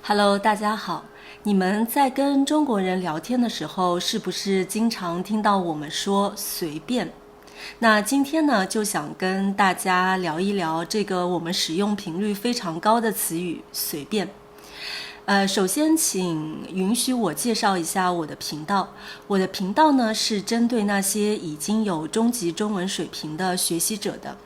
Hello，大家好。你们在跟中国人聊天的时候，是不是经常听到我们说随便？那今天呢，就想跟大家聊一聊这个我们使用频率非常高的词语“随便”。首先，请允许我介绍一下我的频道。我的频道呢，是针对那些已经有中级中文水平的学习者的。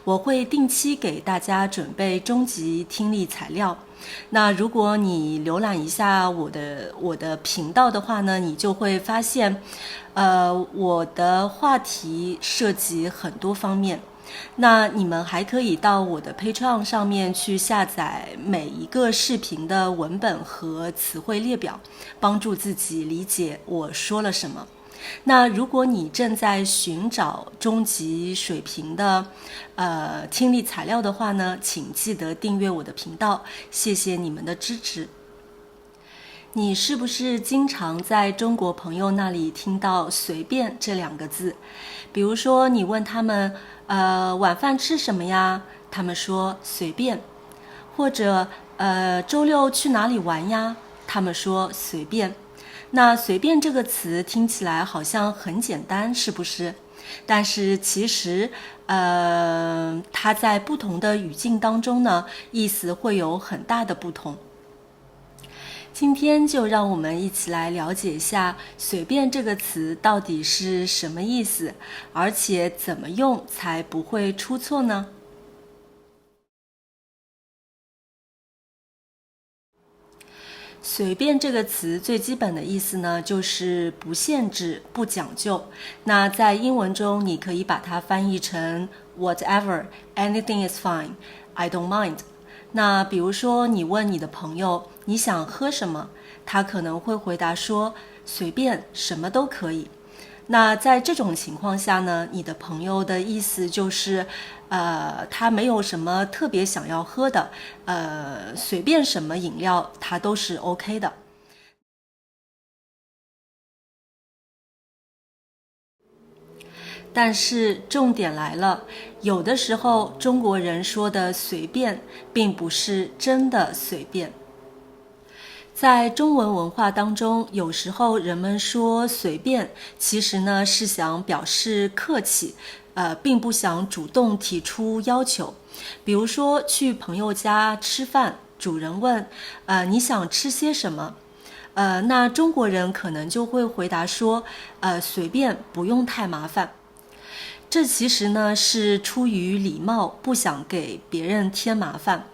我会定期给大家准备中级听力材料。那如果你浏览一下我的频道的话呢，你就会发现，我的话题涉及很多方面。那你们还可以到我的 Patreon 上面去下载每一个视频的文本和词汇列表，帮助自己理解我说了什么。那如果你正在寻找中级水平的听力材料的话呢，请记得订阅我的频道，谢谢你们的支持。你是不是经常在中国朋友那里听到随便这两个字？比如说你问他们晚饭吃什么呀，他们说随便。或者周六去哪里玩呀，他们说随便。那随便这个词听起来好像很简单，是不是？但是其实它在不同的语境当中呢，意思会有很大的不同。今天就让我们一起来了解一下随便这个词到底是什么意思，而且怎么用才不会出错呢？随便这个词最基本的意思呢，就是不限制、不讲究。那在英文中，你可以把它翻译成 whatever, anything is fine, I don't mind。那比如说，你问你的朋友你想喝什么，他可能会回答说随便，什么都可以。那在这种情况下呢，你的朋友的意思就是，他没有什么特别想要喝的，随便什么饮料他都是 OK 的。但是重点来了，有的时候中国人说的随便，并不是真的随便。在中文文化当中，有时候人们说随便，其实呢是想表示客气，并不想主动提出要求。比如说去朋友家吃饭，主人问，你想吃些什么？那中国人可能就会回答说，随便，不用太麻烦。这其实呢是出于礼貌，不想给别人添麻烦。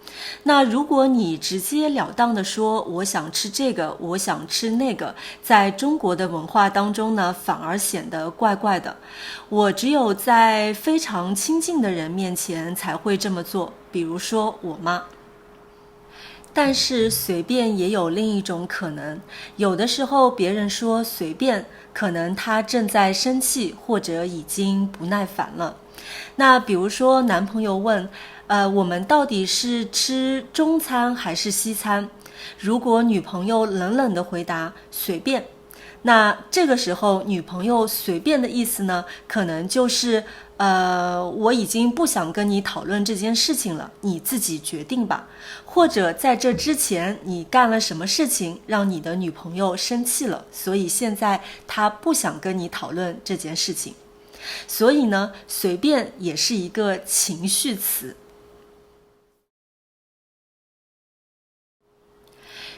那如果你直截了当的说我想吃这个，我想吃那个，在中国的文化当中呢，反而显得怪怪的。我只有在非常亲近的人面前才会这么做，比如说我妈。但是随便也有另一种可能，有的时候别人说随便，可能他正在生气或者已经不耐烦了。那比如说男朋友问，我们到底是吃中餐还是西餐？如果女朋友冷冷地回答随便，那这个时候女朋友随便的意思呢，可能就是我已经不想跟你讨论这件事情了，你自己决定吧。或者在这之前你干了什么事情让你的女朋友生气了，所以现在她不想跟你讨论这件事情。所以呢，随便也是一个情绪词。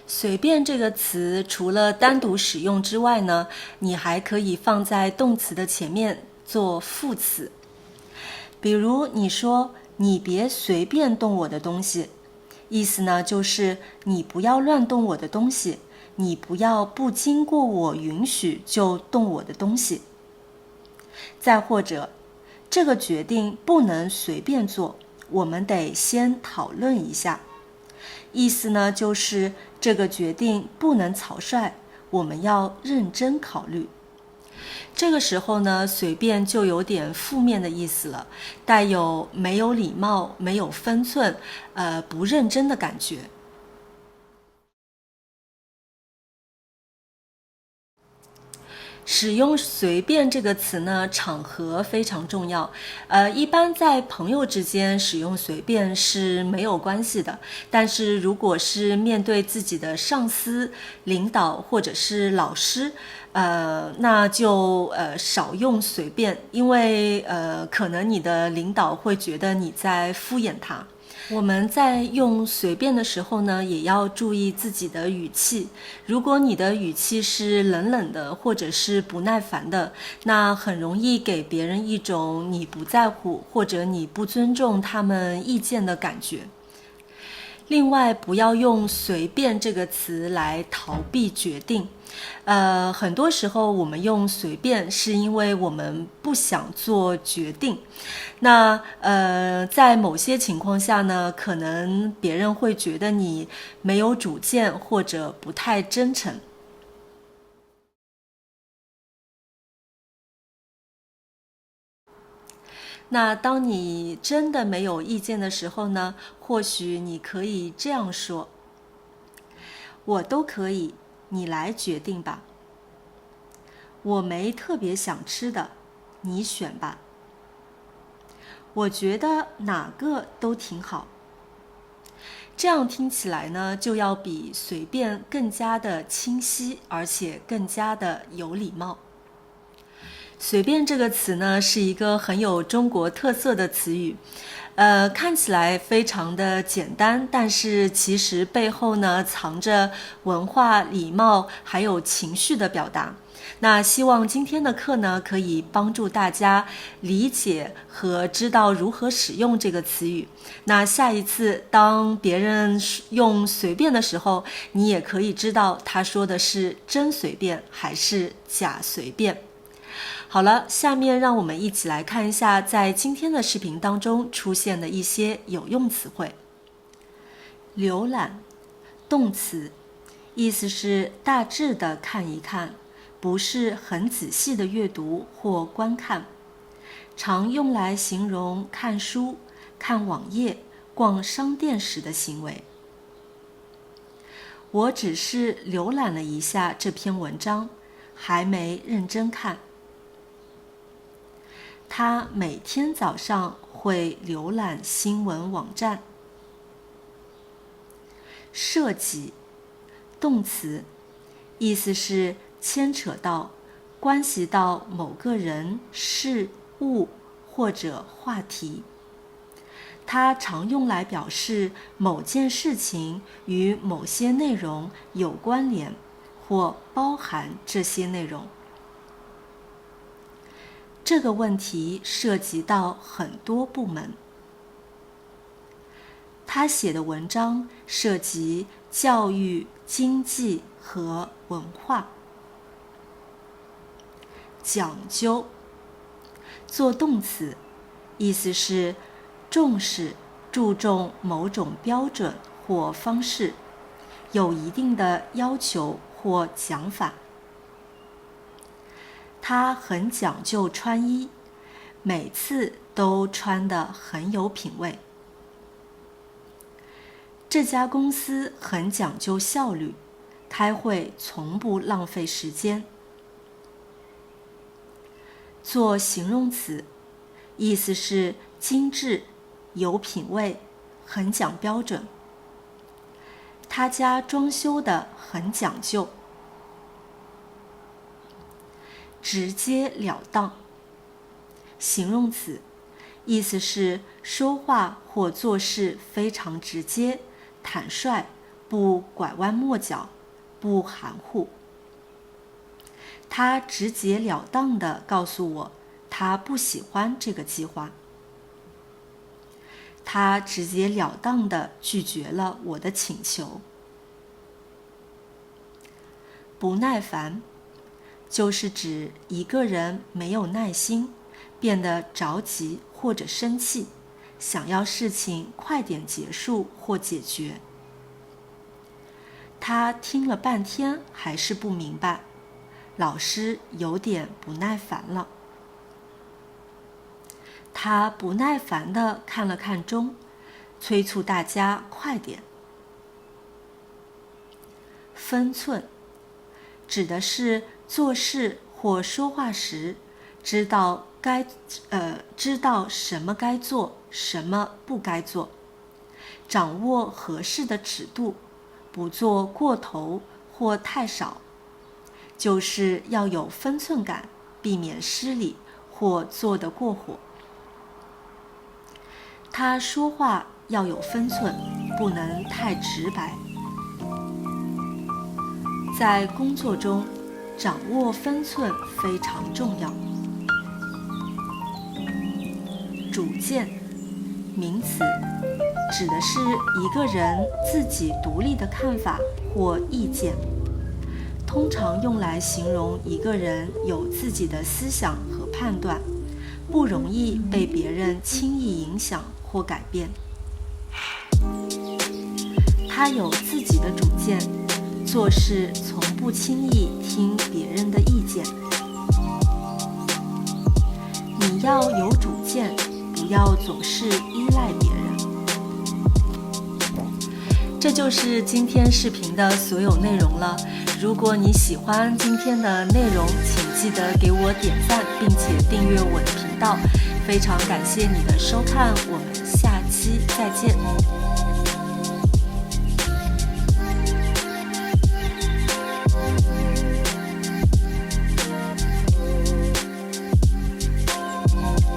随便这个词除了单独使用之外呢，你还可以放在动词的前面做副词。比如你说你别随便动我的东西，意思呢就是你不要乱动我的东西，你不要不经过我允许就动我的东西。再或者，这个决定不能随便做，我们得先讨论一下。意思呢就是这个决定不能草率，我们要认真考虑。这个时候呢，随便就有点负面的意思了，带有没有礼貌、没有分寸、不认真的感觉。使用随便这个词呢，场合非常重要。一般在朋友之间使用随便是没有关系的，但是如果是面对自己的上司、领导或者是老师，那就少用随便，因为可能你的领导会觉得你在敷衍他。我们在用随便的时候呢，也要注意自己的语气。如果你的语气是冷冷的，或者是不耐烦的，那很容易给别人一种你不在乎或者你不尊重他们意见的感觉。另外，不要用随便这个词来逃避决定。很多时候我们用随便是因为我们不想做决定。那在某些情况下呢，可能别人会觉得你没有主见或者不太真诚。那当你真的没有意见的时候呢，或许你可以这样说：我都可以，你来决定吧。我没特别想吃的，你选吧。我觉得哪个都挺好。这样听起来呢，就要比随便更加的清晰，而且更加的有礼貌。随便这个词呢，是一个很有中国特色的词语，看起来非常的简单，但是其实背后呢，藏着文化、礼貌还有情绪的表达。那希望今天的课呢，可以帮助大家理解和知道如何使用这个词语。那下一次当别人用随便的时候，你也可以知道他说的是真随便还是假随便。好了，下面让我们一起来看一下在今天的视频当中出现的一些有用词汇。浏览，动词，意思是大致的看一看，不是很仔细的阅读或观看，常用来形容看书、看网页、逛商店时的行为。我只是浏览了一下这篇文章，还没认真看。他每天早上会浏览新闻网站。涉及，动词，意思是牵扯到、关系到某个人、事物或者话题。它常用来表示某件事情与某些内容有关联，或包含这些内容。这个问题涉及到很多部门。他写的文章涉及教育、经济和文化。讲究，做动词，意思是重视、注重某种标准或方式，有一定的要求或讲法。他很讲究穿衣，每次都穿得很有品味。这家公司很讲究效率，开会从不浪费时间。做形容词，意思是精致、有品味、很讲标准。他家装修得很讲究。直截了当，形容词，意思是说话或做事非常直接、坦率，不拐弯抹角，不含糊。他直截了当地告诉我，他不喜欢这个计划。他直截了当地拒绝了我的请求。不耐烦，就是指一个人没有耐心，变得着急或者生气，想要事情快点结束或解决。他听了半天还是不明白，老师有点不耐烦了。他不耐烦地看了看钟，催促大家快点。分寸，指的是做事或说话时，知道什么该做，什么不该做，掌握合适的尺度，不做过头或太少，就是要有分寸感，避免失礼或做得过火。他说话要有分寸，不能太直白。在工作中，掌握分寸非常重要。主见，名词，指的是一个人自己独立的看法或意见，通常用来形容一个人有自己的思想和判断，不容易被别人轻易影响或改变。他有自己的主见，做事从不轻易听别人的意见。你要有主见，不要总是依赖别人。这就是今天视频的所有内容了。如果你喜欢今天的内容，请记得给我点赞，并且订阅我的频道。非常感谢你的收看，我们下期再见。